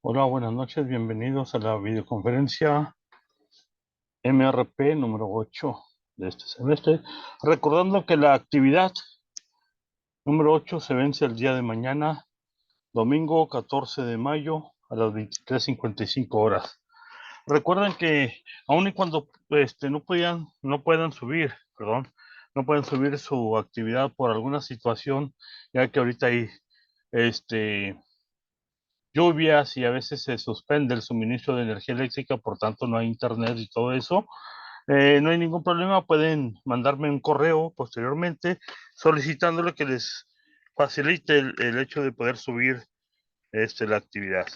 Hola, buenas noches, bienvenidos a la videoconferencia MRP número 8 de este semestre. Recordando que la actividad número 8 se vence el día de mañana, domingo 14 de mayo a las 23:55 horas. Recuerden que aun y cuando no puedan subir, no pueden subir su actividad por alguna situación, ya que ahorita hay este lluvias y a veces se suspende el suministro de energía eléctrica, por tanto no hay internet y todo eso. No hay ningún problema, pueden mandarme un correo posteriormente solicitándole que les facilite el hecho de poder subir la actividad.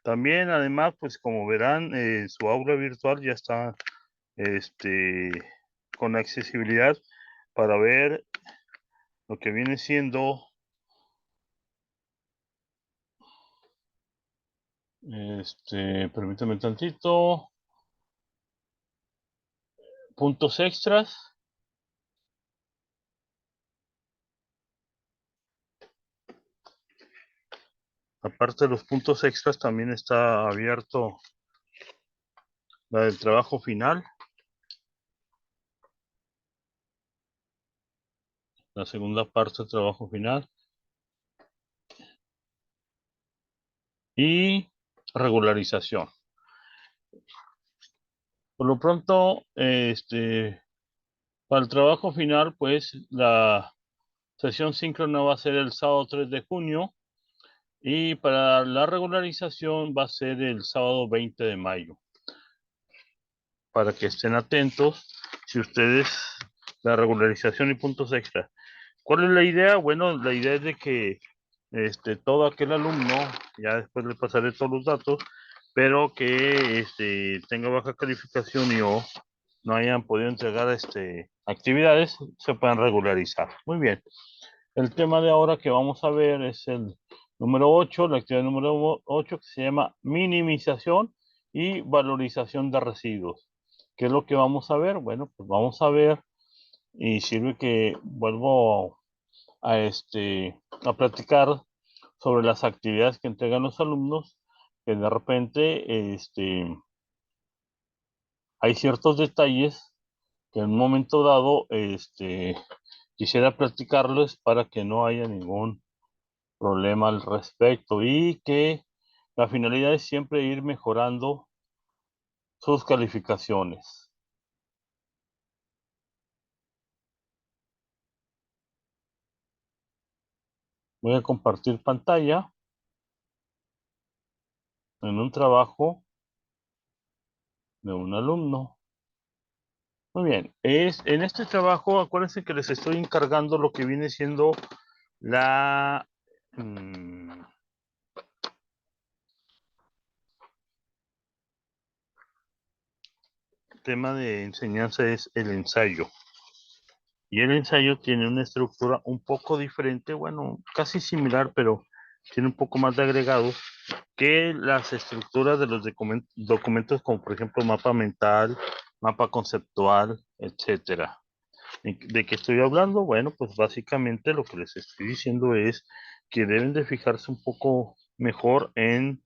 También, además, pues como verán, su aula virtual ya está este, con accesibilidad para ver lo que viene siendo permítame tantito, puntos extras. Aparte de los puntos extras, también está abierto la del trabajo final, la segunda parte del trabajo final y regularización. Por lo pronto, para el trabajo final, pues la sesión síncrona va a ser el sábado 3 de junio y para la regularización va a ser el sábado 20 de mayo. Para que estén atentos, si ustedes, la regularización y puntos extras. ¿Cuál es la idea? Bueno, la idea es de que todo aquel alumno, ya después le pasaré todos los datos, pero que tenga baja calificación y o no hayan podido entregar actividades, se puedan regularizar. Muy bien. El tema de ahora que vamos a ver es el número 8, la actividad número 8 que se llama minimización y valorización de residuos. ¿Qué es lo que vamos a ver? Bueno, pues vamos a ver y sirve que vuelvo a, a platicar sobre las actividades que entregan los alumnos, que de repente hay ciertos detalles que en un momento dado quisiera platicarles para que no haya ningún problema al respecto y que la finalidad es siempre ir mejorando sus calificaciones. Voy a compartir pantalla en un trabajo de un alumno. Muy bien, en este trabajo, acuérdense que les estoy encargando lo que viene siendo la tema de enseñanza es el ensayo. Y el ensayo tiene una estructura un poco diferente, bueno, casi similar, pero tiene un poco más de agregados que las estructuras de los documentos como por ejemplo mapa mental, mapa conceptual, etcétera. ¿De qué estoy hablando? Bueno, pues básicamente lo que les estoy diciendo es que deben de fijarse un poco mejor en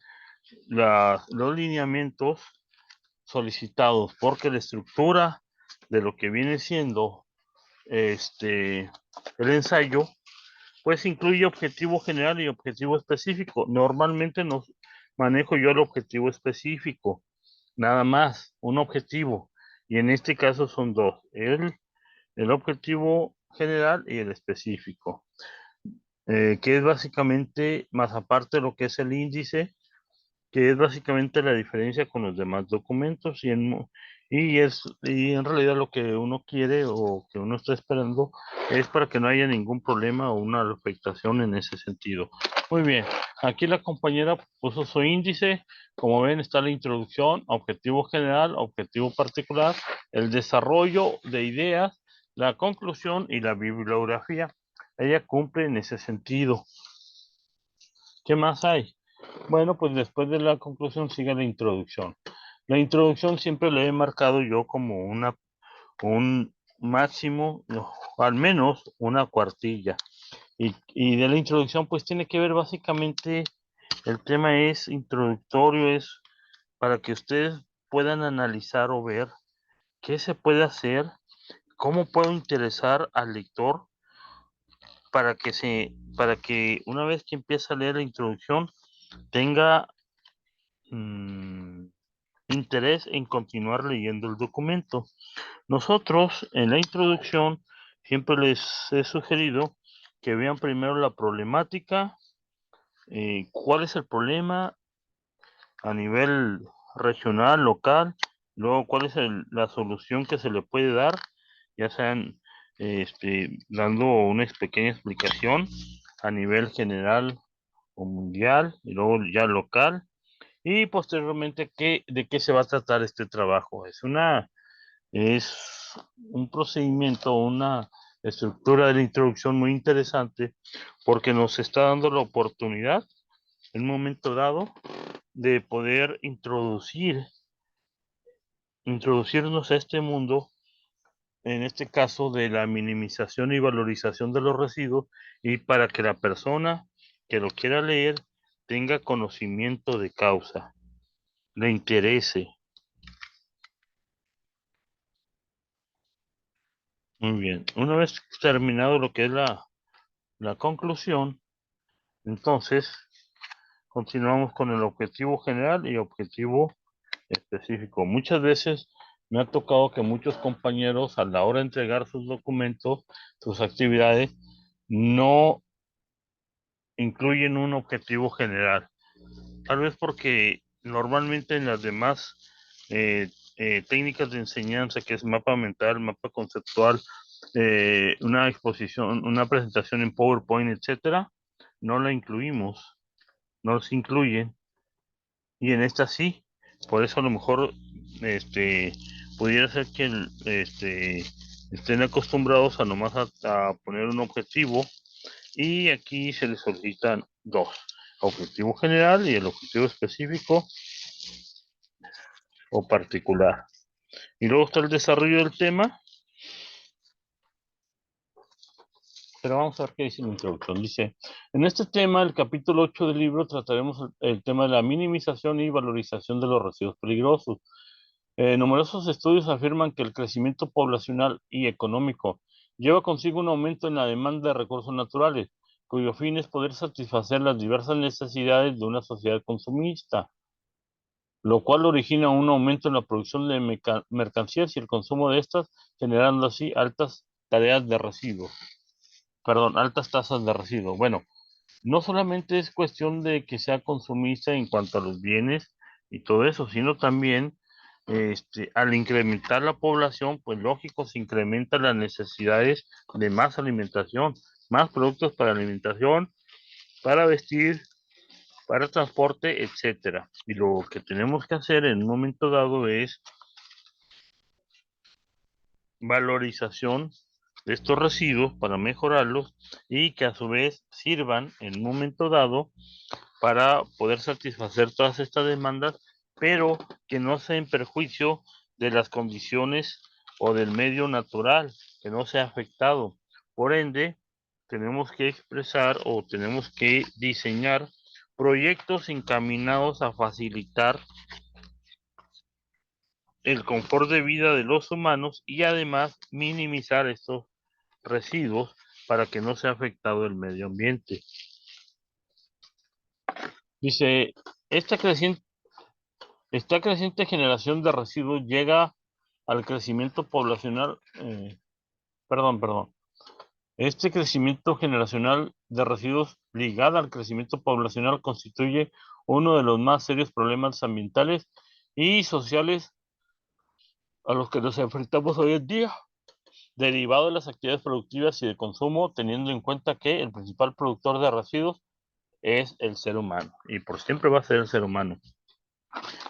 los lineamientos solicitados, porque la estructura de lo que viene siendo el ensayo, pues incluye objetivo general y objetivo específico. Normalmente nos manejo yo el objetivo específico, nada más, un objetivo. Y en este caso son dos, el objetivo general y el específico, que es básicamente, más aparte de lo que es el índice, que es básicamente la diferencia con los demás documentos y en realidad lo que uno quiere o que uno está esperando es para que no haya ningún problema o una afectación en ese sentido. Muy bien, aquí la compañera puso su índice, como ven está la introducción, objetivo general, objetivo particular, el desarrollo de ideas, la conclusión y la bibliografía. Ella cumple en ese sentido. ¿Qué más hay? Bueno, pues después de la conclusión sigue la introducción. La introducción siempre le he marcado yo como un máximo, no, al menos una cuartilla. Y de la introducción pues tiene que ver básicamente El tema es introductorio, es para que ustedes puedan analizar o ver qué se puede hacer, cómo puedo interesar al lector para que una vez que empiece a leer la introducción tenga interés en continuar leyendo el documento. Nosotros en la introducción siempre les he sugerido que vean primero la problemática, cuál es el problema a nivel regional, local, luego cuál es la solución que se le puede dar, ya sean dando una pequeña explicación a nivel general o mundial, y luego ya local, y posteriormente de qué se va a tratar este trabajo. Es un procedimiento, una estructura de la introducción muy interesante porque nos está dando la oportunidad en un momento dado de poder introducirnos a este mundo, en este caso de la minimización y valorización de los residuos, y para que la persona que lo quiera leer tenga conocimiento de causa, le interese. Muy bien. Una vez terminado lo que es la conclusión, entonces continuamos con el objetivo general y objetivo específico. Muchas veces me ha tocado que muchos compañeros a la hora de entregar sus documentos, sus actividades, no incluyen un objetivo general. Tal vez porque normalmente en las demás técnicas de enseñanza, que es mapa mental, mapa conceptual, una exposición, una presentación en PowerPoint, etcétera, no la incluimos, no se incluyen, y en esta sí. Por eso a lo mejor este pudiera ser que estén acostumbrados a nomás a poner un objetivo, y aquí se les solicitan dos: objetivo general y el objetivo específico o particular. Y luego está el desarrollo del tema, pero vamos a ver qué dice la introducción. Dice: en este tema, el capítulo 8 del libro, trataremos el tema de la minimización y valorización de los residuos peligrosos. Numerosos estudios afirman que el crecimiento poblacional y económico lleva consigo un aumento en la demanda de recursos naturales, cuyo fin es poder satisfacer las diversas necesidades de una sociedad consumista, lo cual origina un aumento en la producción de mercancías y el consumo de estas, generando así altas tareas de residuos. Perdón, altas tasas de residuos. Bueno, no solamente es cuestión de que sea consumista en cuanto a los bienes y todo eso, sino también al incrementar la población, pues lógico, se incrementan las necesidades de más alimentación, más productos para alimentación, para vestir, para transporte, etcétera. Y lo que tenemos que hacer en un momento dado es valorización de estos residuos para mejorarlos y que a su vez sirvan en un momento dado para poder satisfacer todas estas demandas, pero que no sea en perjuicio de las condiciones o del medio natural, que no sea afectado. Por ende, tenemos que expresar o tenemos que diseñar proyectos encaminados a facilitar el confort de vida de los humanos y además minimizar estos residuos para que no sea afectado el medio ambiente. Dice: esta creciente generación de residuos llega al crecimiento poblacional, perdón. Este crecimiento generacional de residuos ligado al crecimiento poblacional constituye uno de los más serios problemas ambientales y sociales a los que nos enfrentamos hoy en día, derivado de las actividades productivas y de consumo, teniendo en cuenta que el principal productor de residuos es el ser humano, y por siempre va a ser el ser humano.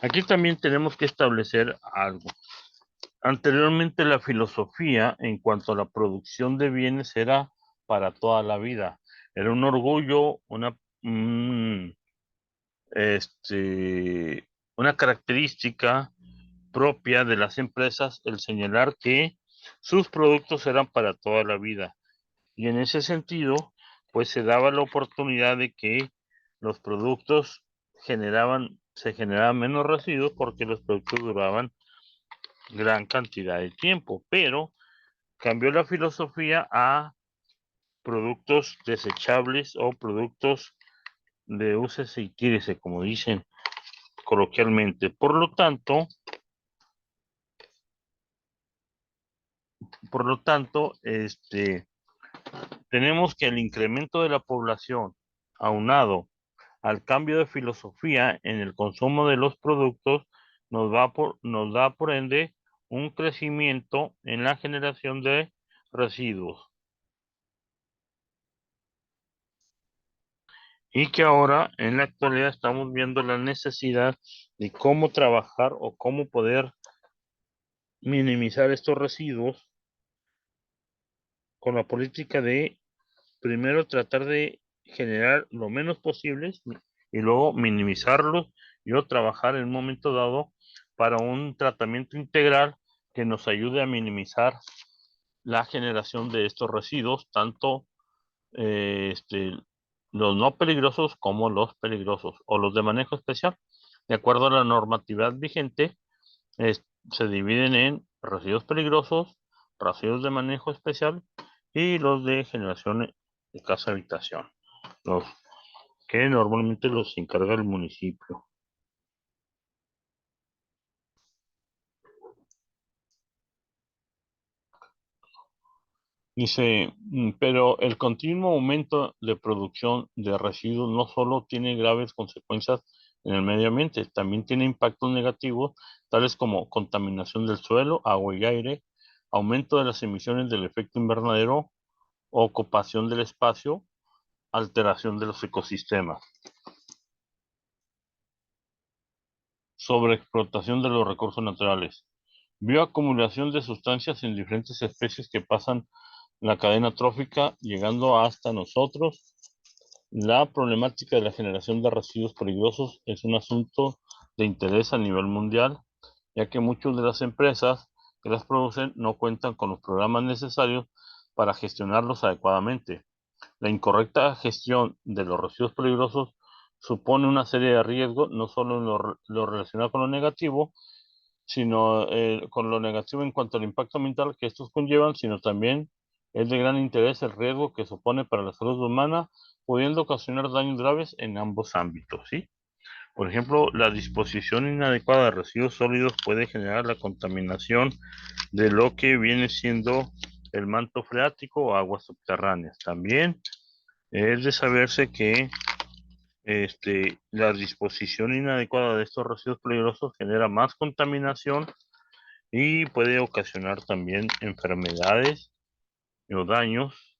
Aquí también tenemos que establecer algo. Anteriormente, la filosofía en cuanto a la producción de bienes era para toda la vida. Era un orgullo, una característica propia de las empresas el señalar que sus productos eran para toda la vida. Y en ese sentido, pues se daba la oportunidad de que los productos se generaban menos residuos porque los productos duraban gran cantidad de tiempo, pero cambió la filosofía a productos desechables o productos de úsese y tírese, como dicen coloquialmente. Por lo tanto, tenemos que el incremento de la población, aunado al cambio de filosofía en el consumo de los productos, nos da por ende un crecimiento en la generación de residuos. Y que ahora, en la actualidad, estamos viendo la necesidad de cómo trabajar o cómo poder minimizar estos residuos con la política de primero tratar de generar lo menos posibles y luego minimizarlos y o trabajar en un momento dado para un tratamiento integral que nos ayude a minimizar la generación de estos residuos, tanto los no peligrosos como los peligrosos o los de manejo especial. De acuerdo a la normatividad vigente, se dividen en residuos peligrosos, residuos de manejo especial y los de generación de casa habitación, los que normalmente los encarga el municipio. Dice, pero el continuo aumento de producción de residuos no solo tiene graves consecuencias en el medio ambiente, también tiene impactos negativos, tales como contaminación del suelo, agua y aire, aumento de las emisiones del efecto invernadero, ocupación del espacio, alteración de los ecosistemas, sobreexplotación de los recursos naturales, bioacumulación de sustancias en diferentes especies que pasan la cadena trófica llegando hasta nosotros. La problemática de la generación de residuos peligrosos es un asunto de interés a nivel mundial, ya que muchas de las empresas que las producen no cuentan con los programas necesarios para gestionarlos adecuadamente. La incorrecta gestión de los residuos peligrosos supone una serie de riesgos, no solo en lo relacionado con lo negativo, sino con lo negativo en cuanto al impacto ambiental que estos conllevan, sino también es de gran interés el riesgo que supone para la salud humana, pudiendo ocasionar daños graves en ambos ámbitos, ¿sí? Por ejemplo, la disposición inadecuada de residuos sólidos puede generar la contaminación de lo que viene siendo el manto freático o aguas subterráneas. También es de saberse que la disposición inadecuada de estos residuos peligrosos genera más contaminación y puede ocasionar también enfermedades o daños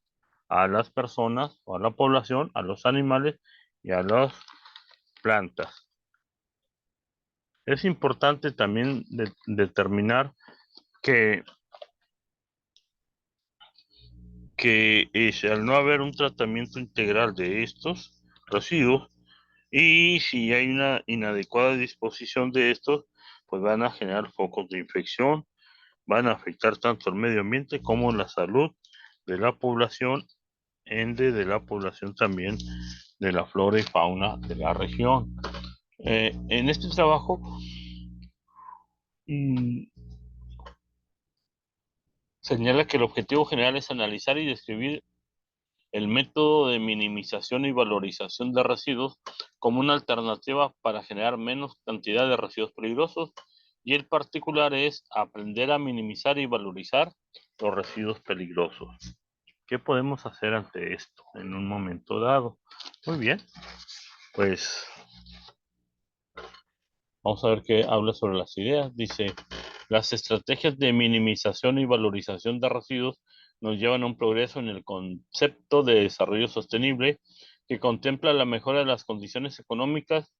a las personas o a la población, a los animales y a las plantas. Es importante también determinar que, al no haber un tratamiento integral de estos residuos, y si hay una inadecuada disposición de estos, pues van a generar focos de infección, van a afectar tanto el medio ambiente como la salud de la población, ende de la población también de la flora y fauna de la región. En este trabajo mm, señala que el objetivo general es analizar y describir el método de minimización y valorización de residuos como una alternativa para generar menos cantidad de residuos peligrosos, y el particular es aprender a minimizar y valorizar los residuos peligrosos. ¿Qué podemos hacer ante esto en un momento dado? Muy bien, pues vamos a ver qué habla sobre las ideas. Dice, las estrategias de minimización y valorización de residuos nos llevan a un progreso en el concepto de desarrollo sostenible que contempla la mejora de las condiciones económicas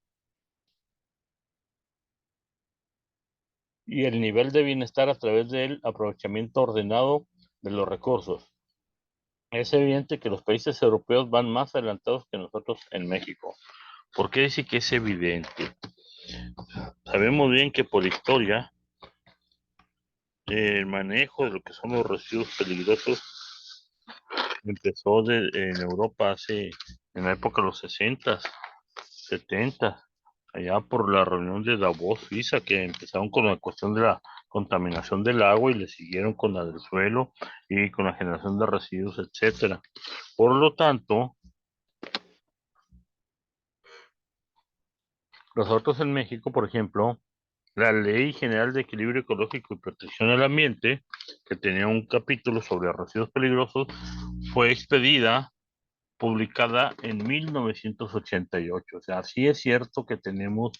y el nivel de bienestar a través del aprovechamiento ordenado de los recursos. Es evidente que los países europeos van más adelantados que nosotros en México. ¿Por qué dice que es evidente? Sabemos bien que por historia el manejo de lo que son los residuos peligrosos empezó en Europa en la época de los 60, 70. allá por la reunión de Davos, Suiza, que empezaron con la cuestión de la contaminación del agua y le siguieron con la del suelo y con la generación de residuos, etcétera. Por lo tanto, nosotros en México, por ejemplo, la Ley General de Equilibrio Ecológico y Protección del Ambiente, que tenía un capítulo sobre residuos peligrosos, fue expedida, publicada en 1988. O sea, sí es cierto que tenemos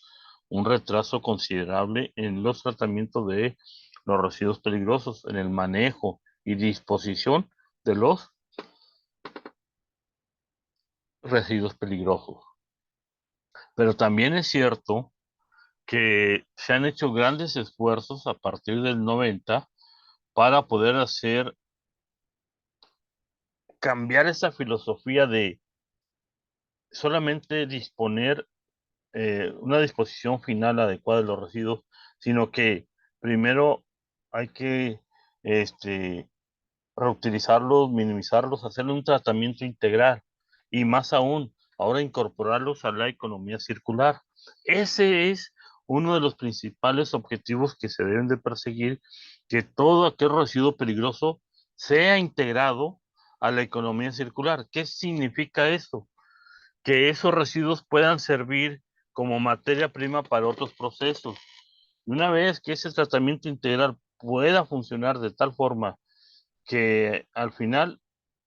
un retraso considerable en los tratamientos de los residuos peligrosos, en el manejo y disposición de los residuos peligrosos. Pero también es cierto que se han hecho grandes esfuerzos a partir del 90 para poder hacer cambiar esa filosofía de solamente disponer una disposición final adecuada de los residuos, sino que primero hay que este, reutilizarlos, minimizarlos, hacerle un tratamiento integral y más aún, ahora incorporarlos a la economía circular. Ese es uno de los principales objetivos que se deben de perseguir, que todo aquel residuo peligroso sea integrado a la economía circular. ¿Qué significa eso? Que esos residuos puedan servir como materia prima para otros procesos. Y una vez que ese tratamiento integral pueda funcionar de tal forma que al final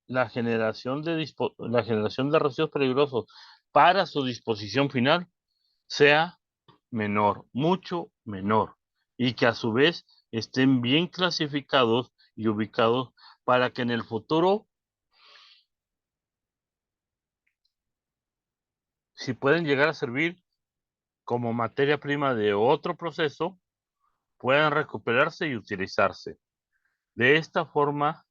la generación de residuos peligrosos para su disposición final sea menor, mucho menor, y que a su vez estén bien clasificados y ubicados para que en el futuro, si pueden llegar a servir como materia prima de otro proceso, puedan recuperarse y utilizarse. De esta forma,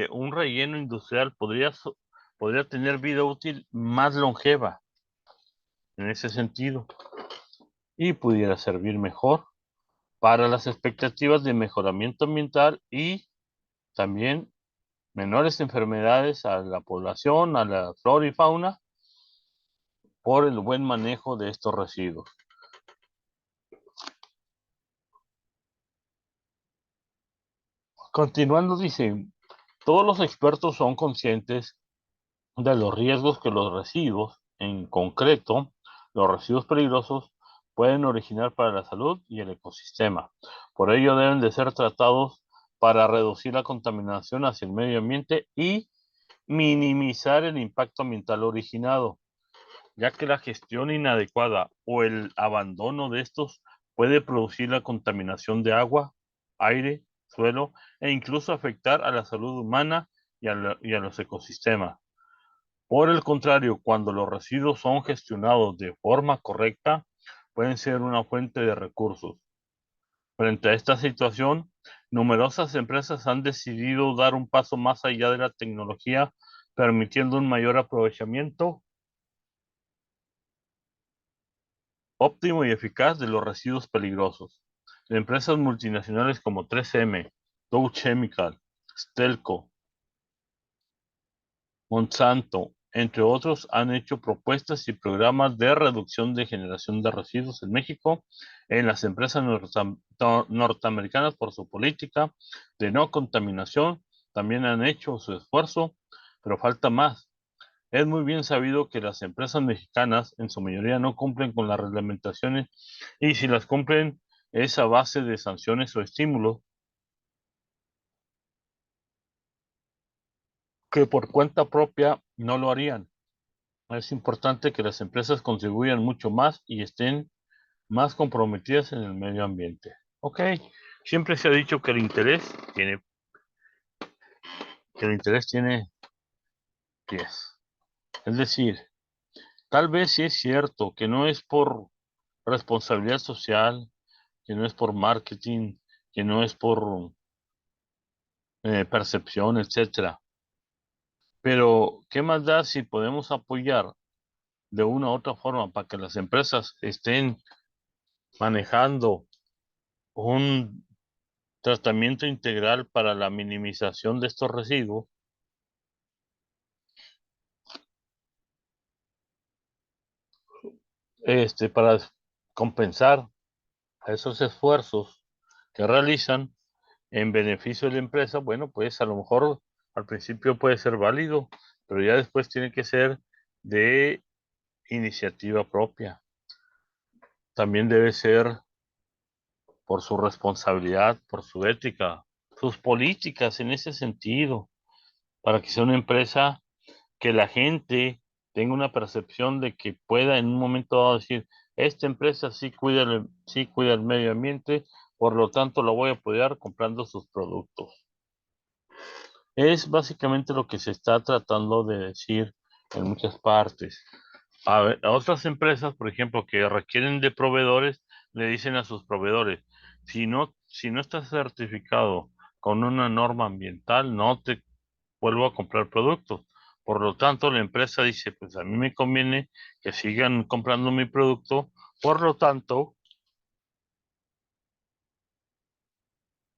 un relleno industrial podría tener vida útil más longeva en ese sentido y pudiera servir mejor para las expectativas de mejoramiento ambiental y también menores enfermedades a la población, a la flora y fauna, por el buen manejo de estos residuos. Continuando, dice, todos los expertos son conscientes de los riesgos que los residuos, en concreto, los residuos peligrosos, pueden originar para la salud y el ecosistema. Por ello deben de ser tratados para reducir la contaminación hacia el medio ambiente y minimizar el impacto ambiental originado, ya que la gestión inadecuada o el abandono de estos puede producir la contaminación de agua, aire, suelo e incluso afectar a la salud humana y a los ecosistemas. Por el contrario, cuando los residuos son gestionados de forma correcta, pueden ser una fuente de recursos. Frente a esta situación, numerosas empresas han decidido dar un paso más allá de la tecnología, permitiendo un mayor aprovechamiento óptimo y eficaz de los residuos peligrosos. Empresas multinacionales como 3M, Dow Chemical, Stelco, Monsanto, entre otros, han hecho propuestas y programas de reducción de generación de residuos en México. En las empresas norteamericanas, por su política de no contaminación, también han hecho su esfuerzo, pero falta más. Es muy bien sabido que las empresas mexicanas en su mayoría no cumplen con las reglamentaciones y si las cumplen es a base de sanciones o estímulos que por cuenta propia no lo harían. Es importante que las empresas contribuyan mucho más y estén más comprometidas en el medio ambiente. Ok, siempre se ha dicho que el interés tiene pies. Es decir, tal vez sí es cierto que no es por responsabilidad social, que no es por marketing, que no es por percepción, etcétera. Pero, ¿qué más da si podemos apoyar de una u otra forma para que las empresas estén manejando un tratamiento integral para la minimización de estos residuos? para compensar esos esfuerzos que realizan en beneficio de la empresa, bueno, pues a lo mejor al principio puede ser válido, pero ya después tiene que ser de iniciativa propia. También debe ser por su responsabilidad, por su ética, sus políticas en ese sentido, para que sea una empresa que la gente tenga una percepción de que pueda en un momento dado decir, esta empresa sí cuida el medio ambiente, por lo tanto lo voy a apoyar comprando sus productos. Es básicamente lo que se está tratando de decir en muchas partes. A otras empresas, por ejemplo, que requieren de proveedores, le dicen a sus proveedores, si no estás certificado con una norma ambiental, no te vuelvo a comprar productos. Por lo tanto, la empresa dice, pues a mí me conviene que sigan comprando mi producto, por lo tanto,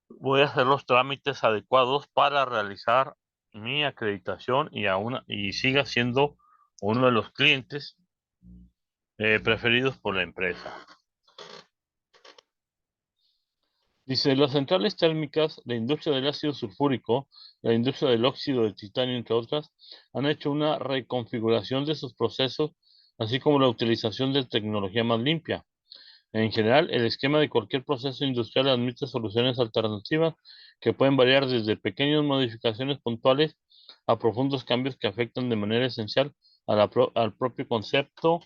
voy a hacer los trámites adecuados para realizar mi acreditación y siga siendo uno de los clientes preferidos por la empresa. Dice, las centrales térmicas, la industria del ácido sulfúrico, la industria del óxido de titanio, entre otras, han hecho una reconfiguración de sus procesos, así como la utilización de tecnología más limpia. En general, el esquema de cualquier proceso industrial admite soluciones alternativas que pueden variar desde pequeñas modificaciones puntuales a profundos cambios que afectan de manera esencial al propio concepto,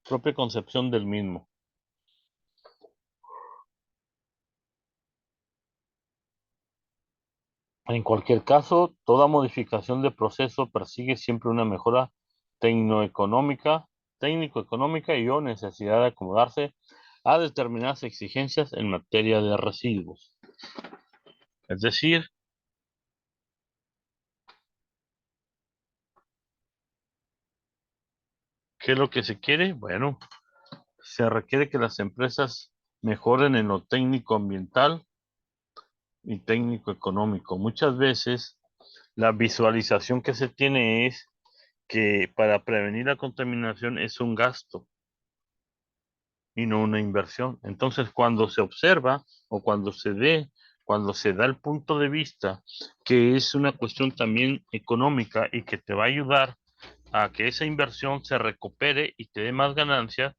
propia concepción del mismo. En cualquier caso, toda modificación de proceso persigue siempre una mejora tecnoeconómica, técnico-económica y o necesidad de acomodarse a determinadas exigencias en materia de residuos. Es decir, ¿qué es lo que se quiere? Bueno, se requiere que las empresas mejoren en lo técnico ambiental y técnico económico. Muchas veces la visualización que se tiene es que para prevenir la contaminación es un gasto y no una inversión. Entonces, cuando se observa o cuando se da el punto de vista que es una cuestión también económica y que te va a ayudar a que esa inversión se recupere y te dé más ganancias,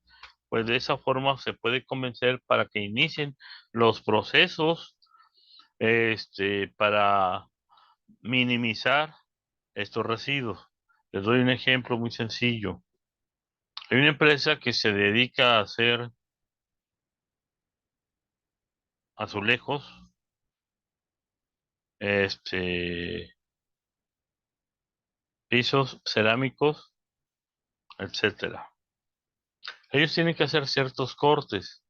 pues de esa forma se puede convencer para que inicien los procesos para minimizar estos residuos. Les doy un ejemplo muy sencillo. Hay una empresa que se dedica a hacer azulejos, este, pisos cerámicos, etcétera. Ellos tienen que hacer ciertos cortes.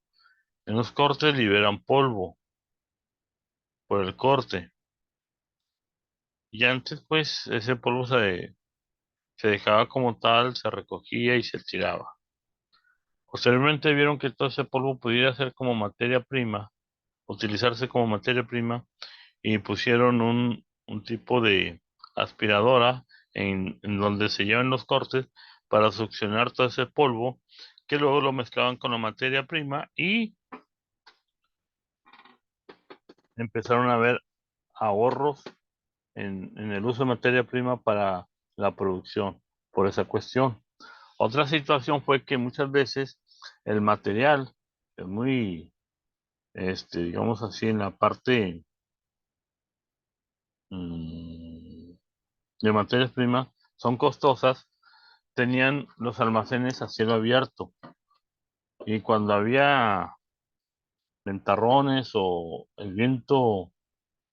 En los cortes liberan polvo por el corte. Y antes, pues, ese polvo se dejaba como tal, se recogía y se tiraba. Posteriormente vieron que todo ese polvo pudiera ser como materia prima, utilizarse como materia prima, y pusieron un tipo de aspiradora en donde se llevan los cortes para succionar todo ese polvo, que luego lo mezclaban con la materia prima y empezaron a ver ahorros en el uso de materia prima para la producción, por esa cuestión. Otra situación fue que muchas veces el material es muy, digamos así, en la parte mm, de materias primas, son costosas, tenían los almacenes a cielo abierto y cuando había ventarrones o el viento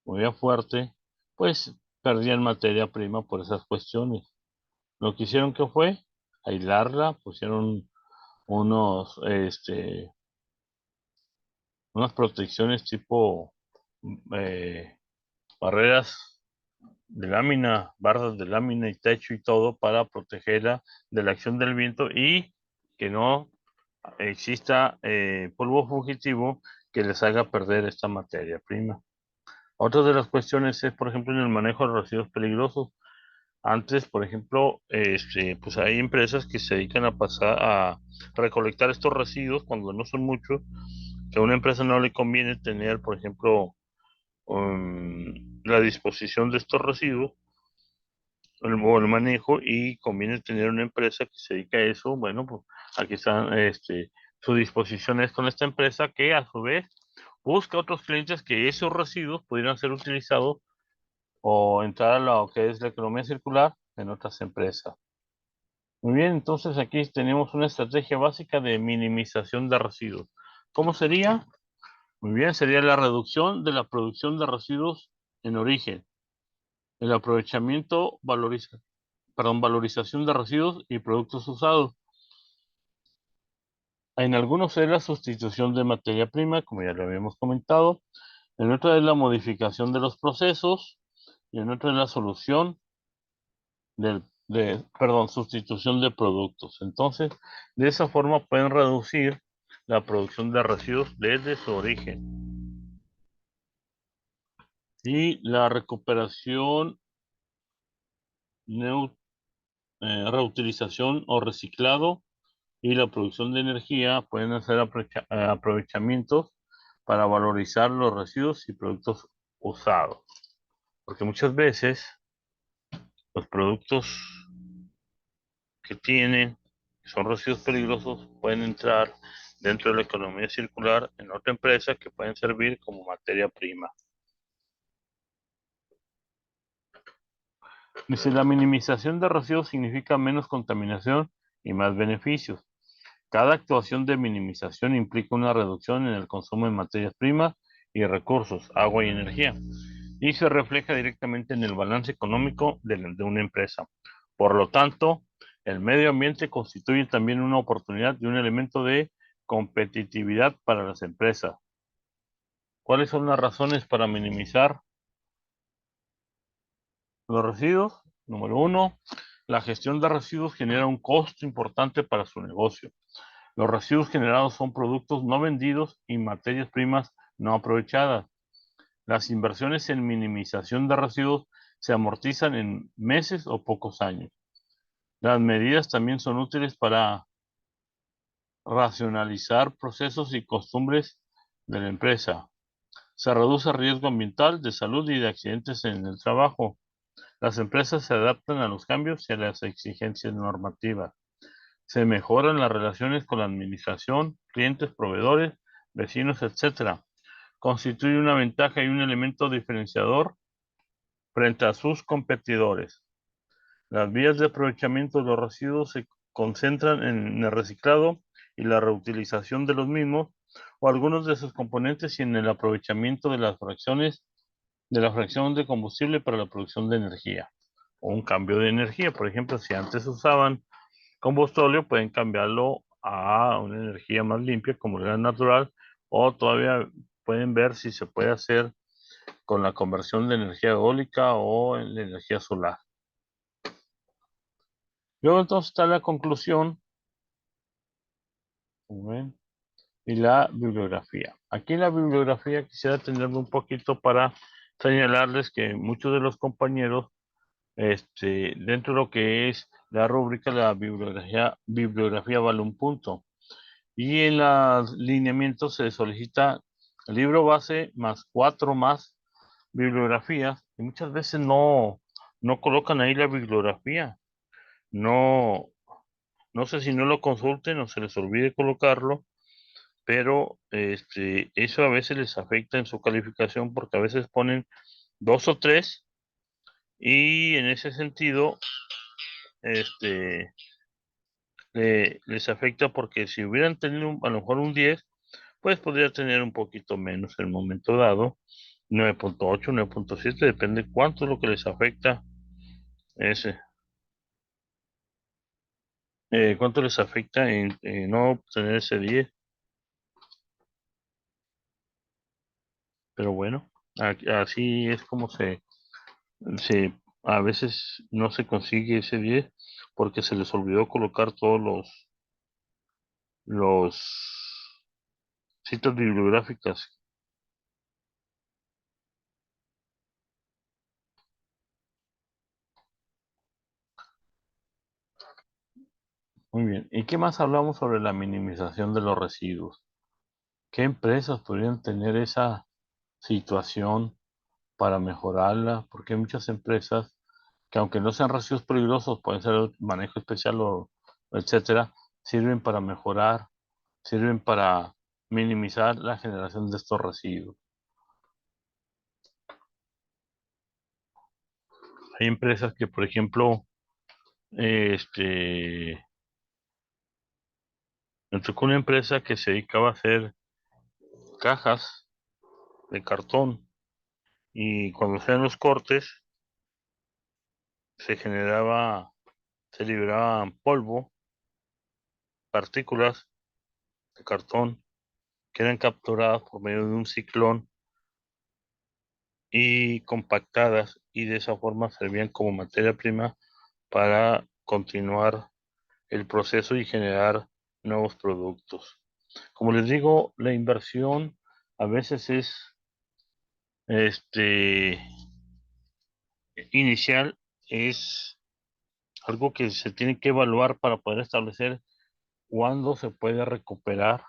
movía fuerte, pues perdían materia prima por esas cuestiones. Lo que hicieron que fue aislarla, pusieron unos, unas protecciones tipo eh, barreras de lámina, barras de lámina y techo y todo para protegerla de la acción del viento y que no exista polvo fugitivo que les haga perder esta materia prima. Otra de las cuestiones es, por ejemplo, en el manejo de residuos peligrosos. Antes, por ejemplo, pues hay empresas que se dedican a pasar a recolectar estos residuos cuando no son muchos, que a una empresa no le conviene tener, por ejemplo, la disposición de estos residuos o el manejo, y conviene tener una empresa que se dedica a eso. Bueno, pues aquí está su disposición es con esta empresa que a su vez busca otros clientes que esos residuos pudieran ser utilizados o entrar a lo que es la economía circular en otras empresas. Muy bien, entonces aquí tenemos una estrategia básica de minimización de residuos. ¿Cómo sería? Muy bien, sería la reducción de la producción de residuos en origen, el aprovechamiento, valorización de residuos y productos usados. En algunos es la sustitución de materia prima, como ya lo habíamos comentado. En otra es la modificación de los procesos y en otra es la solución sustitución de productos. Entonces, de esa forma pueden reducir la producción de residuos desde su origen. Y la recuperación, reutilización o reciclado y la producción de energía pueden hacer aprovechamientos para valorizar los residuos y productos usados. Porque muchas veces los productos que son residuos peligrosos, pueden entrar dentro de la economía circular en otra empresa que pueden servir como materia prima. Dice, la minimización de residuos significa menos contaminación y más beneficios. Cada actuación de minimización implica una reducción en el consumo de materias primas y recursos, agua y energía, y se refleja directamente en el balance económico de una empresa. Por lo tanto, el medio ambiente constituye también una oportunidad y un elemento de competitividad para las empresas. ¿Cuáles son las razones para minimizar los residuos? Número uno, la gestión de residuos genera un costo importante para su negocio. Los residuos generados son productos no vendidos y materias primas no aprovechadas. Las inversiones en minimización de residuos se amortizan en meses o pocos años. Las medidas también son útiles para racionalizar procesos y costumbres de la empresa. Se reduce el riesgo ambiental, de salud y de accidentes en el trabajo. Las empresas se adaptan a los cambios y a las exigencias normativas. Se mejoran las relaciones con la administración, clientes, proveedores, vecinos, etc. Constituye una ventaja y un elemento diferenciador frente a sus competidores. Las vías de aprovechamiento de los residuos se concentran en el reciclado y la reutilización de los mismos o algunos de sus componentes y en el aprovechamiento de las fracciones de la fracción de combustible para la producción de energía o un cambio de energía. Por ejemplo, si antes usaban combustóleo, pueden cambiarlo a una energía más limpia como el gas natural, o todavía pueden ver si se puede hacer con la conversión de energía eólica o en la energía solar. Luego entonces está la conclusión, ¿ven? Y la bibliografía. Aquí en la bibliografía quisiera tenerlo un poquito para señalarles que muchos de los compañeros, dentro de lo que es la rúbrica, la bibliografía vale un punto. Y en los lineamientos se solicita el libro base más 4 más bibliografías, y muchas veces no colocan ahí la bibliografía. No, no sé si no lo consulten o se les olvide colocarlo, pero eso a veces les afecta en su calificación porque a veces ponen 2 o 3, y en ese sentido les afecta porque si hubieran tenido a lo mejor un 10, pues podría tener un poquito menos en el momento dado, 9.8, 9.7, depende cuánto es lo que les afecta ese, cuánto les afecta en no obtener ese 10. Pero bueno, así es como se, a veces no se consigue ese 10 porque se les olvidó colocar todos los citas bibliográficas. Muy bien. ¿Y qué más hablamos sobre la minimización de los residuos? ¿Qué empresas podrían tener esa situación para mejorarla? Porque hay muchas empresas que aunque no sean residuos peligrosos, pueden ser manejo especial o etcétera, sirven para mejorar, sirven para minimizar la generación de estos residuos. Hay empresas que, por ejemplo, me tocó una empresa que se dedicaba a hacer cajas de cartón y cuando hacían los cortes se generaba, se liberaba polvo, partículas de cartón que eran capturadas por medio de un ciclón y compactadas y de esa forma servían como materia prima para continuar el proceso y generar nuevos productos. Como les digo, la inversión a veces es este inicial, es algo que se tiene que evaluar para poder establecer cuándo se puede recuperar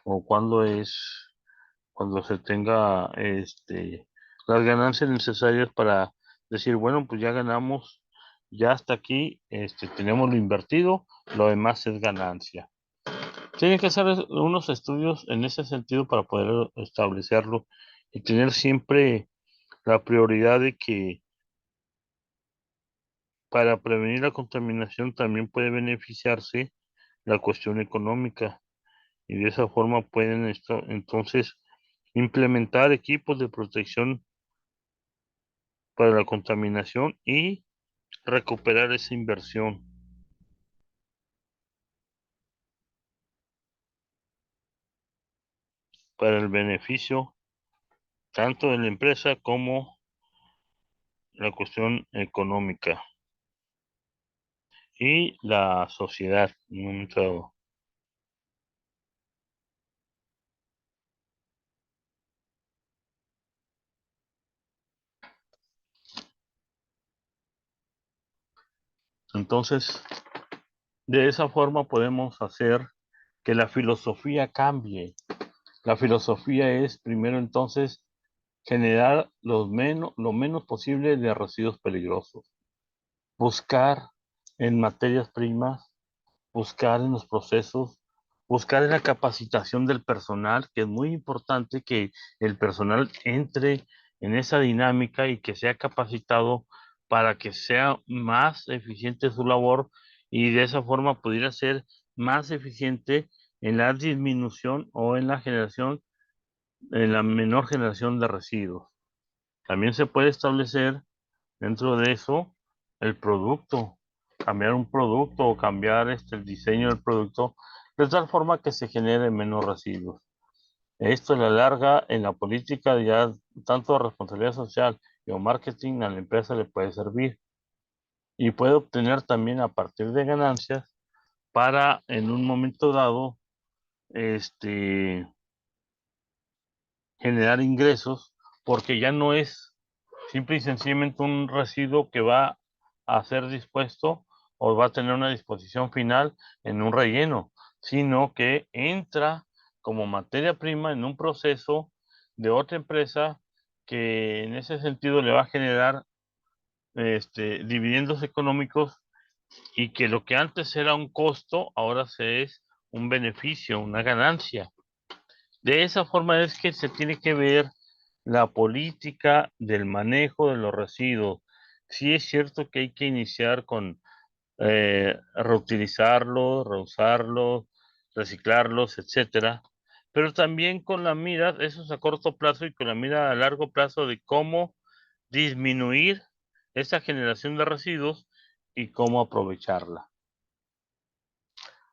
o cuando se tenga las ganancias necesarias para decir, bueno, pues ya ganamos, ya hasta aquí, tenemos lo invertido, lo demás es ganancia. Tienen que hacer unos estudios en ese sentido para poder establecerlo y tener siempre la prioridad de que para prevenir la contaminación también puede beneficiarse la cuestión económica y de esa forma pueden entonces implementar equipos de protección para la contaminación y recuperar esa inversión para el beneficio tanto de la empresa como la cuestión económica y la sociedad en un momento dado. Entonces, de esa forma podemos hacer que la filosofía cambie. La filosofía es primero entonces generar lo menos posible de residuos peligrosos. Buscar en materias primas, buscar en los procesos, buscar en la capacitación del personal, que es muy importante que el personal entre en esa dinámica y que sea capacitado para que sea más eficiente su labor y de esa forma pudiera ser más eficiente en la disminución o en la generación, en la menor generación de residuos. También se puede establecer dentro de eso el producto, cambiar un producto o cambiar el diseño del producto de tal forma que se genere menos residuos. Esto a la larga en la política ya tanto responsabilidad social como marketing a la empresa le puede servir y puede obtener también a partir de ganancias para en un momento dado este generar ingresos porque ya no es simple y sencillamente un residuo que va a ser dispuesto o va a tener una disposición final en un relleno, sino que entra como materia prima en un proceso de otra empresa que en ese sentido le va a generar dividendos económicos y que lo que antes era un costo ahora se es un beneficio, una ganancia. De esa forma es que se tiene que ver la política del manejo de los residuos. Sí es cierto que hay que iniciar con reutilizarlos, reusarlos, reciclarlos, etcétera, pero también con la mira, eso es a corto plazo y con la mira a largo plazo de cómo disminuir esa generación de residuos y cómo aprovecharla.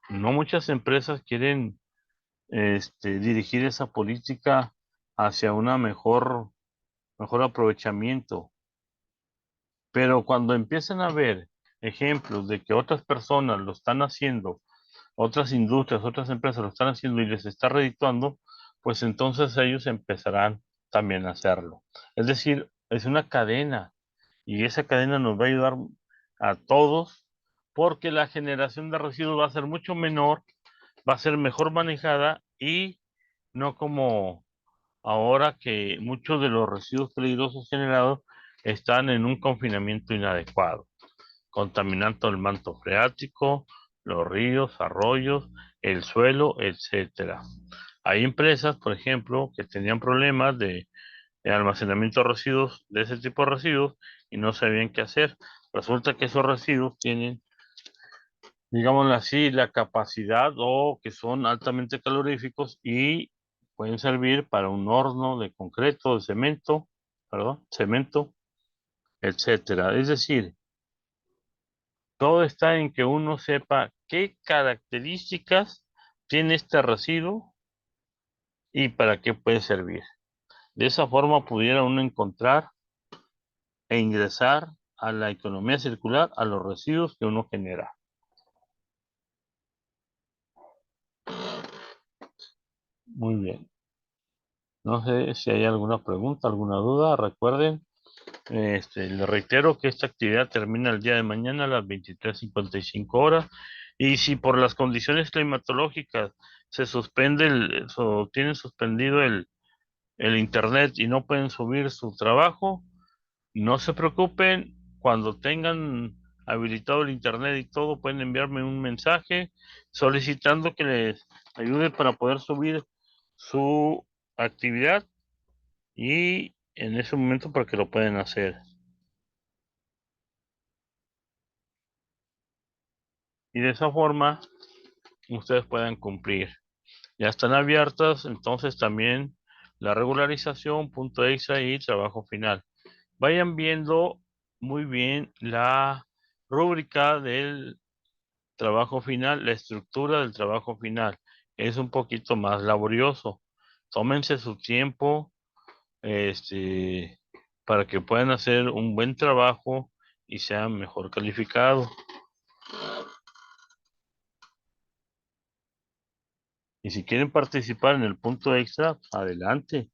No muchas empresas quieren dirigir esa política hacia una mejor aprovechamiento. Pero cuando empiezan a ver ejemplos de que otras personas lo están haciendo, otras industrias, otras empresas lo están haciendo y les está redituando, pues entonces ellos empezarán también a hacerlo. Es decir, es una cadena y esa cadena nos va a ayudar a todos porque la generación de residuos va a ser mucho menor, va a ser mejor manejada y no como ahora que muchos de los residuos peligrosos generados están en un confinamiento inadecuado, contaminando el manto freático, los ríos, arroyos, el suelo, etcétera. Hay empresas, por ejemplo, que tenían problemas de almacenamiento de residuos, de ese tipo de residuos, y no sabían qué hacer. Resulta que esos residuos tienen, digámoslo así, la capacidad o que son altamente caloríficos y pueden servir para un horno de concreto, de cemento, perdón, cemento, etcétera. Es decir, todo está en que uno sepa qué características tiene este residuo y para qué puede servir. De esa forma pudiera uno encontrar e ingresar a la economía circular a los residuos que uno genera. Muy bien. No sé si hay alguna pregunta, alguna duda. Recuerden, les reitero que esta actividad termina el día de mañana a las 23:55 horas. Y si por las condiciones climatológicas se suspende o tienen suspendido el internet y no pueden subir su trabajo, no se preocupen. Cuando tengan habilitado el internet y todo, pueden enviarme un mensaje solicitando que les ayude para poder subir su actividad y en ese momento para que lo puedan hacer. Y de esa forma ustedes puedan cumplir. Ya están abiertas entonces también la regularización, punto extra y trabajo final. Vayan viendo muy bien la rúbrica del trabajo final, la estructura del trabajo final. Es un poquito más laborioso. Tómense su tiempo, este, para que puedan hacer un buen trabajo y sean mejor calificados. Y si quieren participar en el punto extra, adelante.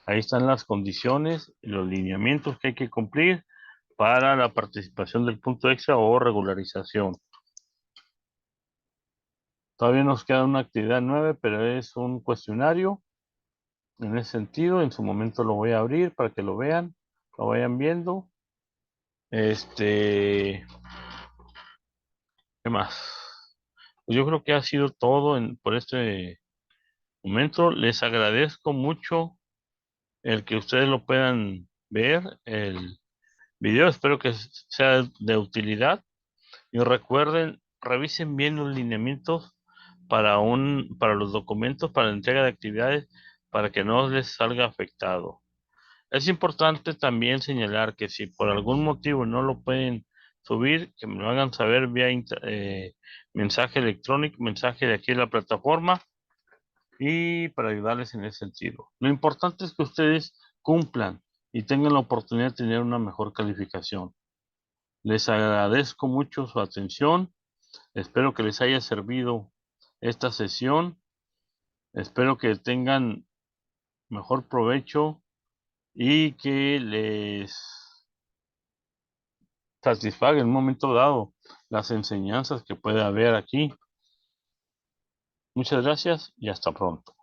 Ahí están las condiciones y los lineamientos que hay que cumplir para la participación del punto extra o regularización. Todavía nos queda una actividad 9, pero es un cuestionario. En ese sentido, en su momento lo voy a abrir para que lo vean, lo vayan viendo. ¿Qué más? Pues yo creo que ha sido todo por este momento. Les agradezco mucho el que ustedes lo puedan ver, el video. Espero que sea de utilidad. Y recuerden, revisen bien los lineamientos para los documentos, para la entrega de actividades, para que no les salga afectado. Es importante también señalar que si por algún motivo no lo pueden subir, que me lo hagan saber vía mensaje electrónico, mensaje de aquí de la plataforma y para ayudarles en ese sentido. Lo importante es que ustedes cumplan y tengan la oportunidad de tener una mejor calificación. Les agradezco mucho su atención. Espero que les haya servido esta sesión. Espero que tengan mejor provecho y que les satisfaga en un momento dado las enseñanzas que puede haber aquí. Muchas gracias y hasta pronto.